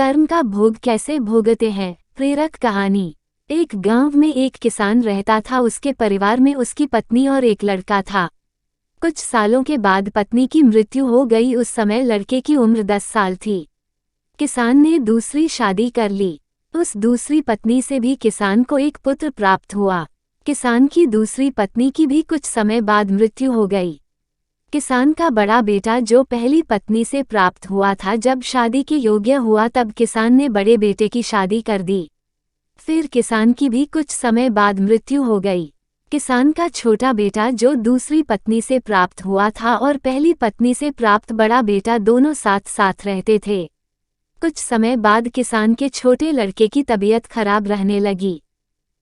कर्म का भोग कैसे भोगते हैं। प्रेरक कहानी। एक गांव में एक किसान रहता था। उसके परिवार में उसकी पत्नी और एक लड़का था। कुछ सालों के बाद पत्नी की मृत्यु हो गई। उस समय लड़के की उम्र 10 साल थी। किसान ने दूसरी शादी कर ली। उस दूसरी पत्नी से भी किसान को एक पुत्र प्राप्त हुआ। किसान की दूसरी पत्नी की भी कुछ समय बाद मृत्यु हो गई। किसान का बड़ा बेटा जो पहली पत्नी से प्राप्त हुआ था, जब शादी के योग्य हुआ तब किसान ने बड़े बेटे की शादी कर दी। फिर किसान की भी कुछ समय बाद मृत्यु हो गई। किसान का छोटा बेटा जो दूसरी पत्नी से प्राप्त हुआ था और पहली पत्नी से प्राप्त बड़ा बेटा दोनों साथ साथ रहते थे। कुछ समय बाद किसान के छोटे लड़के की तबीयत खराब रहने लगी।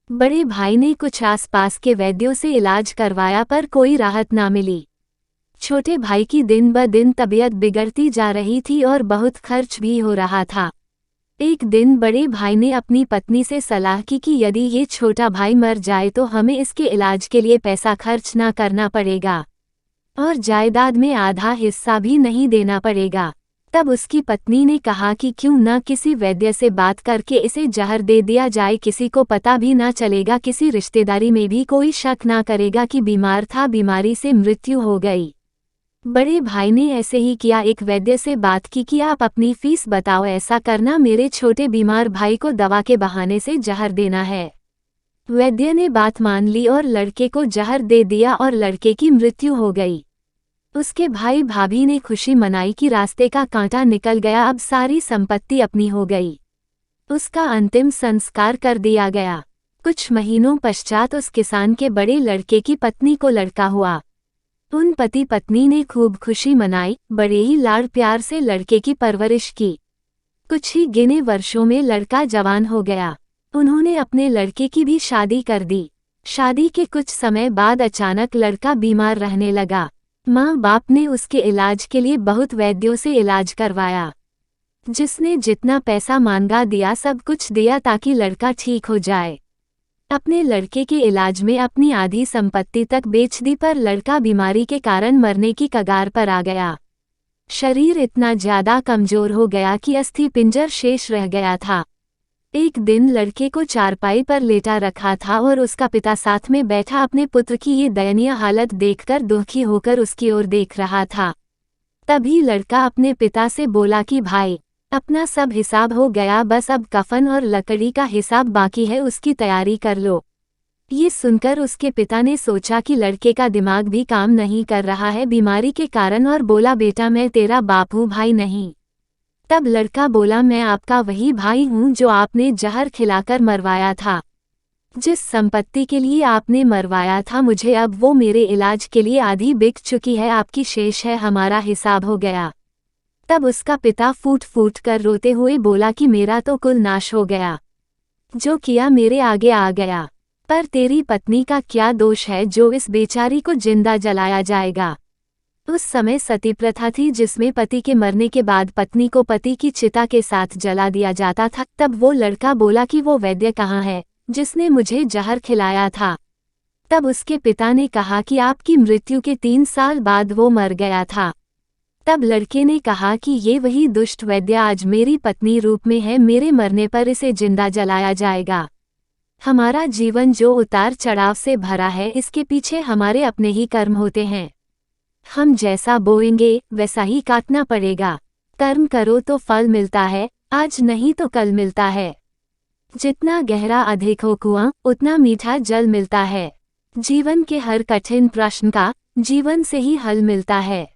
बड़े भाई ने कुछ आसपास के वैद्यों से इलाज करवाया पर कोई राहत ना मिली। छोटे भाई की दिन ब दिन तबीयत बिगड़ती जा रही थी और बहुत खर्च भी हो रहा था। एक दिन बड़े भाई ने अपनी पत्नी से सलाह की कि यदि ये छोटा भाई मर जाए तो हमें इसके इलाज के लिए पैसा खर्च ना करना पड़ेगा और जायदाद में आधा हिस्सा भी नहीं देना पड़ेगा। तब उसकी पत्नी ने कहा कि क्यों न किसी वैद्य से बात करके इसे जहर दे दिया जाए। किसी को पता भी ना चलेगा, किसी रिश्तेदारी में भी कोई शक ना करेगा कि बीमार था, बीमारी से मृत्यु हो गई। बड़े भाई ने ऐसे ही किया। एक वैद्य से बात की कि आप अपनी फीस बताओ, ऐसा करना, मेरे छोटे बीमार भाई को दवा के बहाने से जहर देना है। वैद्य ने बात मान ली और लड़के को जहर दे दिया और लड़के की मृत्यु हो गई। उसके भाई भाभी ने खुशी मनाई कि रास्ते का कांटा निकल गया, अब सारी संपत्ति अपनी हो गई। उसका अंतिम संस्कार कर दिया गया। कुछ महीनों पश्चात उस किसान के बड़े लड़के की पत्नी को लड़का हुआ। उन पति पत्नी ने खूब खुशी मनाई, बड़े ही लाड़ प्यार से लड़के की परवरिश की। कुछ ही गिने वर्षों में लड़का जवान हो गया। उन्होंने अपने लड़के की भी शादी कर दी। शादी के कुछ समय बाद अचानक लड़का बीमार रहने लगा। माँ बाप ने उसके इलाज के लिए बहुत वैद्यों से इलाज करवाया। जिसने जितना पैसा मांगा दिया, सब कुछ दिया ताकि लड़का ठीक हो जाए। अपने लड़के के इलाज में अपनी आधी संपत्ति तक बेच दी, पर लड़का बीमारी के कारण मरने की कगार पर आ गया। शरीर इतना ज्यादा कमजोर हो गया कि अस्थि पिंजर शेष रह गया था। एक दिन लड़के को चारपाई पर लेटा रखा था और उसका पिता साथ में बैठा अपने पुत्र की ये दयनीय हालत देखकर दुखी होकर उसकी ओर देख रहा था। तभी लड़का अपने पिता से बोला कि भाई, अपना सब हिसाब हो गया, बस अब कफन और लकड़ी का हिसाब बाकी है, उसकी तैयारी कर लो। ये सुनकर उसके पिता ने सोचा कि लड़के का दिमाग भी काम नहीं कर रहा है बीमारी के कारण, और बोला, बेटा मैं तेरा बाप हूँ, भाई नहीं। तब लड़का बोला, मैं आपका वही भाई हूँ जो आपने जहर खिलाकर मरवाया था। जिस संपत्ति के लिए आपने मरवाया था मुझे, अब वो मेरे इलाज के लिए आधी बिक चुकी है, आपकी शेष है, हमारा हिसाब हो गया। तब उसका पिता फूट फूट कर रोते हुए बोला कि मेरा तो कुल नाश हो गया, जो किया मेरे आगे आ गया, पर तेरी पत्नी का क्या दोष है जो इस बेचारी को जिंदा जलाया जाएगा। उस समय सती प्रथा थी जिसमें पति के मरने के बाद पत्नी को पति की चिता के साथ जला दिया जाता था। तब वो लड़का बोला कि वो वैद्य कहाँ है जिसने मुझे जहर खिलाया था। तब उसके पिता ने कहा कि आपकी मृत्यु के 3 साल बाद वो मर गया था। तब लड़के ने कहा कि ये वही दुष्ट वैद्य आज मेरी पत्नी रूप में है, मेरे मरने पर इसे जिंदा जलाया जाएगा। हमारा जीवन जो उतार चढ़ाव से भरा है, इसके पीछे हमारे अपने ही कर्म होते हैं। हम जैसा बोएंगे वैसा ही काटना पड़ेगा। कर्म करो तो फल मिलता है, आज नहीं तो कल मिलता है। जितना गहरा अधिक हो कुआं, उतना मीठा जल मिलता है। जीवन के हर कठिन प्रश्न का जीवन से ही हल मिलता है।